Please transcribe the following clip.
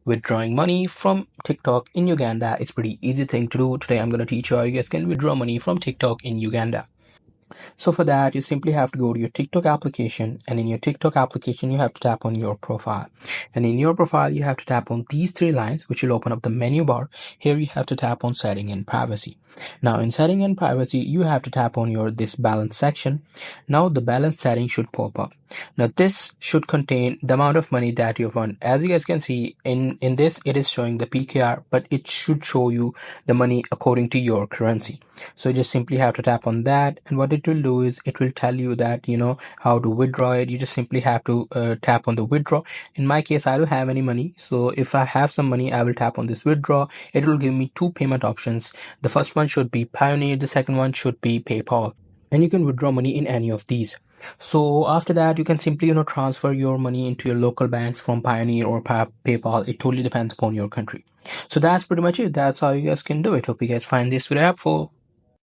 withdrawing money from TikTok in Uganda is pretty easy thing to do. Today I'm going to teach you how you guys can withdraw money from TikTok in Uganda. So for that, you simply have to go to your TikTok application, and in your TikTok application, you have to tap on your profile. And in your profile, you have to tap on these three lines, which will open up the menu bar. Here you have to tap on setting and privacy. Now in setting and privacy, you have to tap on this balance section. Now the balance setting should pop up. Now this should contain the amount of money that you've earned. As you guys can see in this, it is showing the PKR, but it should show you the money according to your currency. So you just simply have to tap on that, and what it will do is it will tell you that how to withdraw it. You just simply have to tap on the withdraw. In my case, I don't have any money, so if I have some money, I will tap on this withdraw. It will give me two payment options. The first one should be Pioneer, the second one should be PayPal, and you can withdraw money in any of these. So after that, you can simply transfer your money into your local banks from Pioneer or PayPal. It totally depends upon your country. So that's pretty much it. That's how you guys can do it. Hope you guys find this video helpful.